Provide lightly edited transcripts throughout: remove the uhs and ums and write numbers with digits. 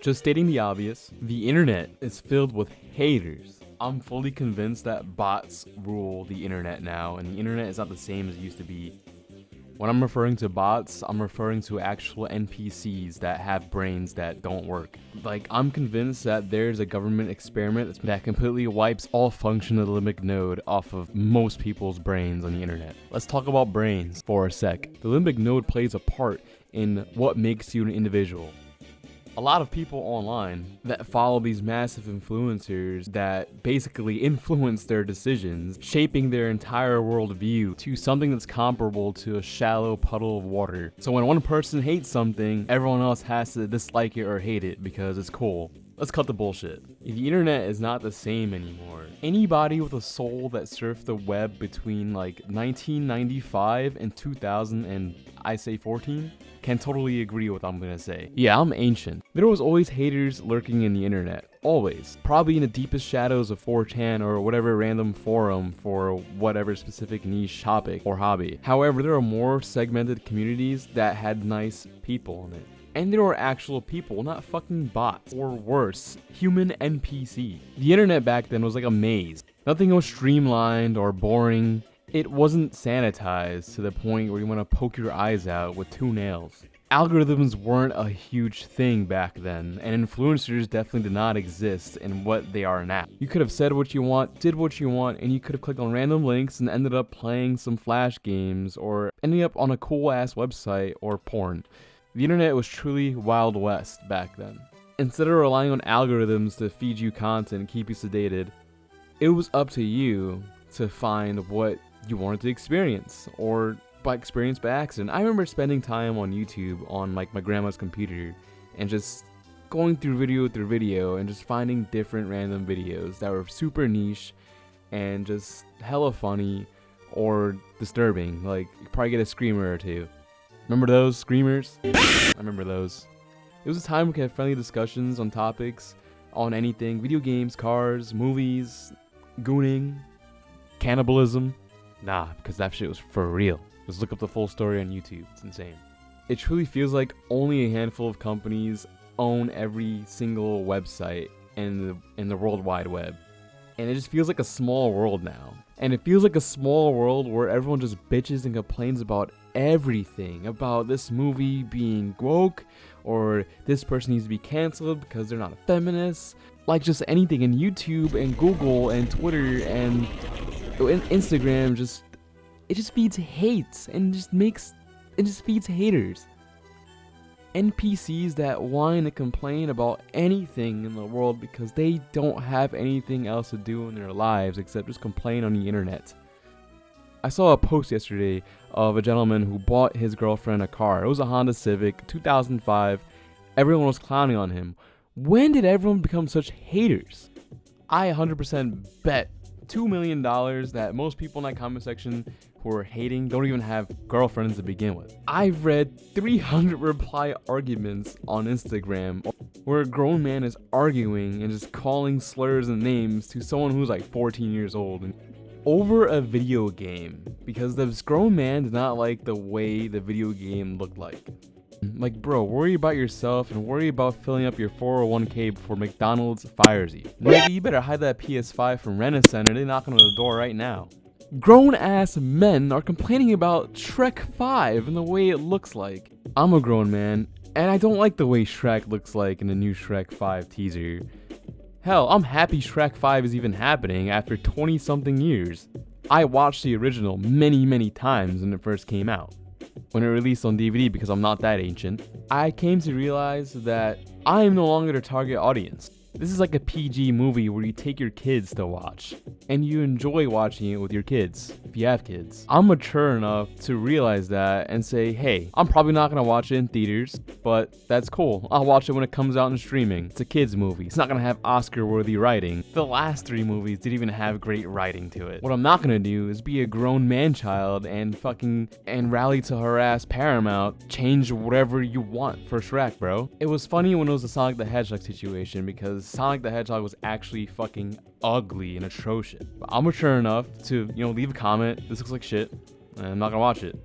Just stating the obvious, the internet is filled with haters. I'm fully convinced that bots rule the internet now, and the internet is not the same as it used to be. When I'm referring to bots, I'm referring to actual NPCs that have brains that don't work. Like, I'm convinced that there's a government experiment that completely wipes all function of the limbic node off of most people's brains on the internet. Let's talk about brains for a sec. The limbic node plays a part in what makes you an individual. A lot of people online that follow these massive influencers that basically influence their decisions, shaping their entire worldview to something that's comparable to a shallow puddle of water. So when one person hates something, everyone else has to dislike it or hate it because it's cool. Let's cut the bullshit. The internet is not the same anymore. Anybody with a soul that surfed the web between like 1995 and 2000 and I say 14 can totally agree with what I'm gonna say. Yeah, I'm ancient. There was always haters lurking in the internet. Always. Probably in the deepest shadows of 4chan or whatever random forum for whatever specific niche topic or hobby. However, there are more segmented communities that had nice people in it. And there were actual people, not fucking bots, or worse, human NPC. The internet back then was like a maze. Nothing was streamlined or boring. It wasn't sanitized to the point where you want to poke your eyes out with 2 nails. Algorithms weren't a huge thing back then, and influencers definitely did not exist in what they are now. You could have said what you want, did what you want, and you could have clicked on random links and ended up playing some flash games or ending up on a cool ass website or porn. The internet was truly Wild West back then. Instead of relying on algorithms to feed you content and keep you sedated, it was up to you to find what you wanted to experience, or by accident. I remember spending time on YouTube on like my grandma's computer and just going through video and just finding different random videos that were super niche and just hella funny or disturbing. Like, you could probably get a screamer or two. Remember those screamers? I remember those. It was a time we could have friendly discussions on topics, on anything: video games, cars, movies, gooning, cannibalism. Nah, because that shit was for real. Just look up the full story on YouTube. It's insane. It truly feels like only a handful of companies own every single website in the World Wide Web. And it just feels like a small world now. And it feels like a small world where everyone just bitches and complains about everything. About this movie being woke, or this person needs to be canceled because they're not a feminist. Like just anything. And YouTube and Google and Twitter and Instagram just feeds hate and just feeds haters. NPCs that whine and complain about anything in the world because they don't have anything else to do in their lives except just complain on the internet. I saw a post yesterday of a gentleman who bought his girlfriend a car. It was a Honda Civic, 2005. Everyone was clowning on him. When did everyone become such haters? I 100% bet $2 million that most people in that comment section who are hating don't even have girlfriends to begin with. I've read 300 reply arguments on Instagram where a grown man is arguing and just calling slurs and names to someone who's like 14 years old and over a video game because this grown man did not like the way the video game looked like. Like, bro, worry about yourself and worry about filling up your 401k before McDonald's fires you. Nigga, you better hide that PS5 from Rent-A-Center. They're knocking on the door right now. Grown-ass men are complaining about Shrek 5 and the way it looks like. I'm a grown man, and I don't like the way Shrek looks like in the new Shrek 5 teaser. Hell, I'm happy Shrek 5 is even happening after 20-something years. I watched the original many, many times when it first came out. When it released on DVD, because I'm not that ancient, I came to realize that I am no longer the target audience. This is like a PG movie where you take your kids to watch, and you enjoy watching it with your kids, if you have kids. I'm mature enough to realize that and say, hey, I'm probably not gonna watch it in theaters, but that's cool. I'll watch it when it comes out in streaming. It's a kids movie. It's not gonna have Oscar-worthy writing. The last 3 movies didn't even have great writing to it. What I'm not gonna do is be a grown man-child and rally to harass Paramount, change whatever you want for Shrek, bro. It was funny when it was a Sonic the Hedgehog situation because Sonic the Hedgehog was actually fucking ugly and atrocious. But I'm mature enough to, leave a comment, this looks like shit, and I'm not gonna watch it.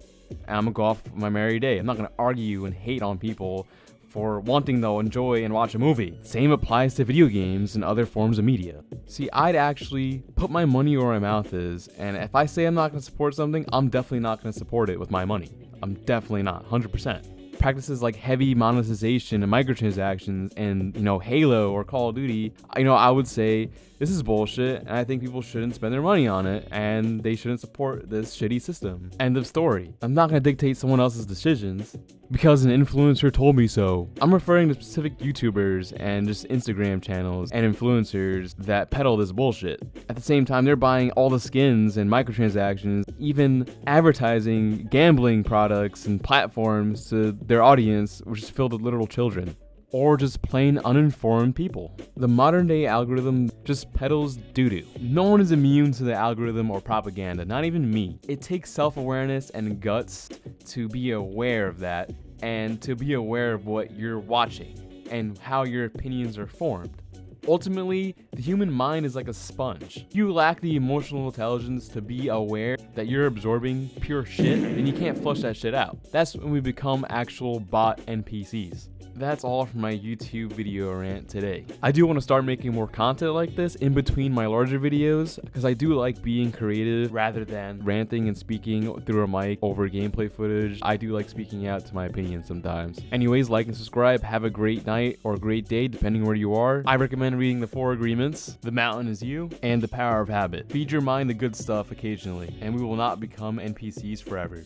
And I'm gonna go off my merry day. I'm not gonna argue and hate on people for wanting to enjoy and watch a movie. Same applies to video games and other forms of media. See, I'd actually put my money where my mouth is, and if I say I'm not going to support something, I'm definitely not going to support it with my money. I'm definitely not, 100%. Practices like heavy monetization and microtransactions and, Halo or Call of Duty, I would say this is bullshit, and I think people shouldn't spend their money on it, and they shouldn't support this shitty system. End of story. I'm not going to dictate someone else's decisions because an influencer told me so. I'm referring to specific YouTubers and just Instagram channels and influencers that peddle this bullshit. At the same time, they're buying all the skins and microtransactions, even advertising gambling products and platforms to their audience, which is filled with literal children. Or just plain uninformed people. The modern day algorithm just peddles doo-doo. No one is immune to the algorithm or propaganda, not even me. It takes self-awareness and guts to be aware of that and to be aware of what you're watching and how your opinions are formed. Ultimately, the human mind is like a sponge. If you lack the emotional intelligence to be aware that you're absorbing pure shit, then you can't flush that shit out. That's when we become actual bot NPCs. That's all from my YouTube video rant today. I do want to start making more content like this in between my larger videos because I do like being creative rather than ranting and speaking through a mic over gameplay footage. I do like speaking out to my opinions sometimes. Anyways, like and subscribe. Have a great night or a great day depending where you are. I recommend reading the 4 Agreements, The Mountain is You, and The Power of Habit. Feed your mind the good stuff occasionally, and we will not become NPCs forever.